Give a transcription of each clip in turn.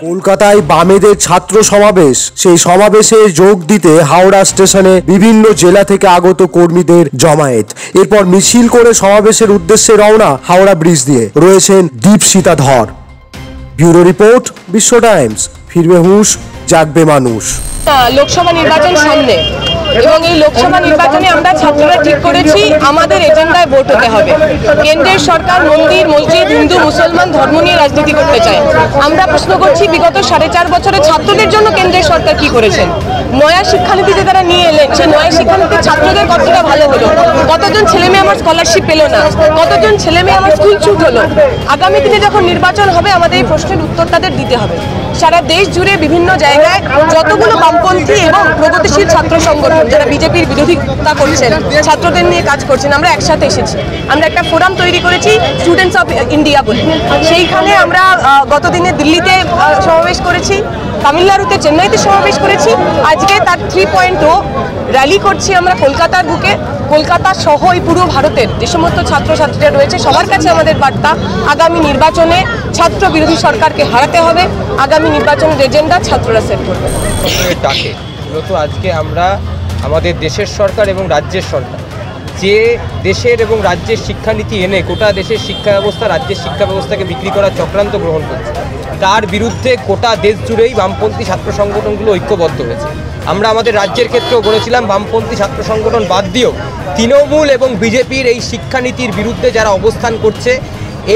কলকাতায় বামেদের ছাত্র সমাবেশ। সেই সমাবেশে যোগ দিতে হাওড়া স্টেশনে বিভিন্ন জেলা থেকে আগত কর্মীদের জমায়েত। এরপর মিছিল করে সমাবেশের উদ্দেশ্যে রওনা হাওড়া ব্রিজ দিয়ে। রয়েছেন দীপশিতা ধর। ব্যুরো রিপোর্ট, বিশ্ব টাইমস। ফিরবে হুঁশ, জাগবে মানুষ। লোকসভা নির্বাচন সামনে এবং এই লোকসভা নির্বাচনে আমরা ছাত্ররা ঠিক করেছি আমাদের এজেন্ডায় ভোট হতে হবে। কেন্দ্রের সরকার মন্দির মসজিদ হিন্দু মুসলমান ধর্ম নিয়ে রাজনীতি করতে চায়। আমরা প্রশ্ন করছি বিগত 4.5 বছরে ছাত্রদের জন্য কেন্দ্রের সরকার কি করেছেন? নয়া শিক্ষানীতি যে তারা নিয়ে এলেন, সেই নয়া শিক্ষানীতি ছাত্রদের কতটা ভালো হলো? কতজন ছেলেমেয়ে আমার স্কলারশিপ পেল না? কতজন ছেলেমেয়ে আমার স্কুল ছুট হলো? আগামী দিনে যখন নির্বাচন হবে আমাদের এই প্রশ্নের উত্তর তাদের দিতে হবে। সারা দেশ জুড়ে বিভিন্ন জায়গায় যতগুলো বামপন্থী এবং প্রগতিশীল ছাত্র সংগঠন যারা বিজেপির বিরোধিতা করছেন, ছাত্রদের নিয়ে কাজ করছেন, আমরা একসাথে এসেছি। আমরা একটা ফোরাম তৈরি করেছি স্টুডেন্টস অফ ইন্ডিয়া বলে। সেইখানে আমরা গত দিনে দিল্লিতে সমাবেশ করেছি, তামিলনাড়ুতে চেন্নাইতে সমাবেশ করেছি, আজকে তার 3.0 র্যালি করছি আমরা কলকাতার বুকে। কলকাতা সহ এই পুরো ভারতের যে সমস্ত ছাত্রছাত্রীরা রয়েছে সবার কাছে আমাদের বার্তা, আগামী নির্বাচনে ছাত্র বিরোধী সরকারকে হারাতে হবে। আগামী নির্বাচনের এজেন্ডা ছাত্ররা সেট করবে। ডাকে মূলত আজকে আমরা আমাদের দেশের সরকার এবং রাজ্যের সরকার যে দেশের এবং রাজ্যের শিক্ষানীতি এনে গোটা দেশের শিক্ষা ব্যবস্থা, রাজ্যের শিক্ষা ব্যবস্থাকে বিক্রি করার চক্রান্ত গ্রহণ করছে, তার বিরুদ্ধে গোটা দেশ জুড়েই বামপন্থী ছাত্র সংগঠনগুলো ঐক্যবদ্ধ হয়েছে। আমরা আমাদের রাজ্যের ক্ষেত্রেও বলেছিলাম বামপন্থী ছাত্র সংগঠন বাদ দিয়েও তৃণমূল এবং বিজেপির এই শিক্ষানীতির বিরুদ্ধে যারা অবস্থান করছে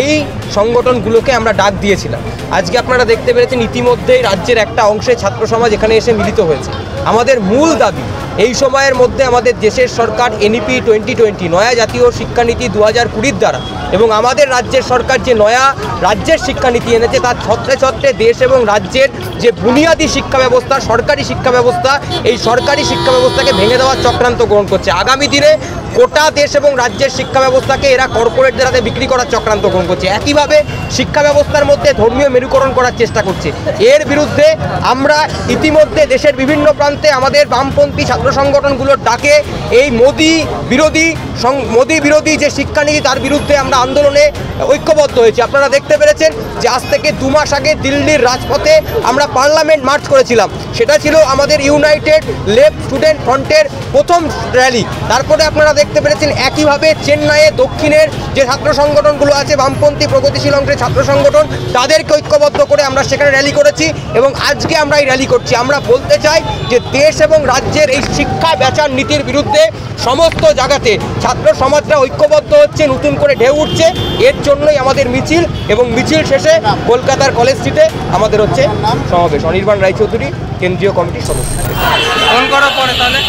এই সংগঠনগুলোকে আমরা ডাক দিয়েছিলাম। আজকে আপনারা দেখতে পেরেছেন ইতিমধ্যেই রাজ্যের একটা অংশে ছাত্র সমাজ এখানে এসে মিলিত হয়েছে। আমাদের মূল দাবি এই সময়ের মধ্যে আমাদের দেশের সরকার এনইপি 2020 নয়া জাতীয় শিক্ষানীতি 2020 দ্বারা এবং আমাদের রাজ্যের সরকার যে নয়া রাজ্যের শিক্ষানীতি এনেছে তার ছত্রে ছত্রে দেশ এবং রাজ্যের যে বুনিয়াদী শিক্ষা ব্যবস্থা, সরকারি শিক্ষা ব্যবস্থা, এই সরকারি শিক্ষা ব্যবস্থাকে ভেঙে দেওয়ার চক্রান্ত গ্রহণ করছে। আগামী দিনে গোটা দেশ এবং রাজ্যের শিক্ষা ব্যবস্থাকে এরা কর্পোরেটদের হাতে বিক্রি করার চক্রান্ত গ্রহণ করছে। একইভাবে শিক্ষা ব্যবস্থার মধ্যে ধর্মীয় মেরুকরণ করার চেষ্টা করছে। এর বিরুদ্ধে আমরা ইতিমধ্যে দেশের বিভিন্ন প্রান্তে আমাদের বামপন্থী ছাত্র সংগঠনগুলোর ডাকে এই মোদি বিরোধী যে শিক্ষানীতি তার বিরুদ্ধে আমরা আন্দোলনে ঐক্যবদ্ধ হয়েছি। আপনারা দেখতে পেরেছেন যে আজ থেকে 2 মাস আগে দিল্লির রাজপথে আমরা পার্লামেন্ট মার্চ করেছিলাম। সেটা ছিল আমাদের ইউনাইটেড লেফট স্টুডেন্ট ফ্রন্টের প্রথম র্যালি। তারপরে আপনারা দেখতে পেরেছেন একইভাবে চেন্নাইয়ে দক্ষিণের যে ছাত্র সংগঠনগুলো আছে বামপন্থী প্রগতিশীল অংশের ছাত্র সংগঠন, তাদেরকে ঐক্যবদ্ধ করে আমরা সেখানে র্যালি করেছি এবং আজকে আমরা এই র্যালি করছি। আমরা বলতে চাই যে দেশ এবং রাজ্যের এই শিক্ষা বেচার নীতির বিরুদ্ধে সমস্ত জায়গাতে ছাত্র সমাজরা ঐক্যবদ্ধ হচ্ছে, নতুন করে ঢেউ উঠছে। এর জন্যই আমাদের মিছিল এবং মিছিল শেষে কলকাতার কলেজ স্ট্রিটে আমাদের হচ্ছে সমাবেশ। অনির্বাণ রায়চৌধুরী, কেন্দ্রীয় কমিটির সদস্য। ফোন করার পরে তাহলে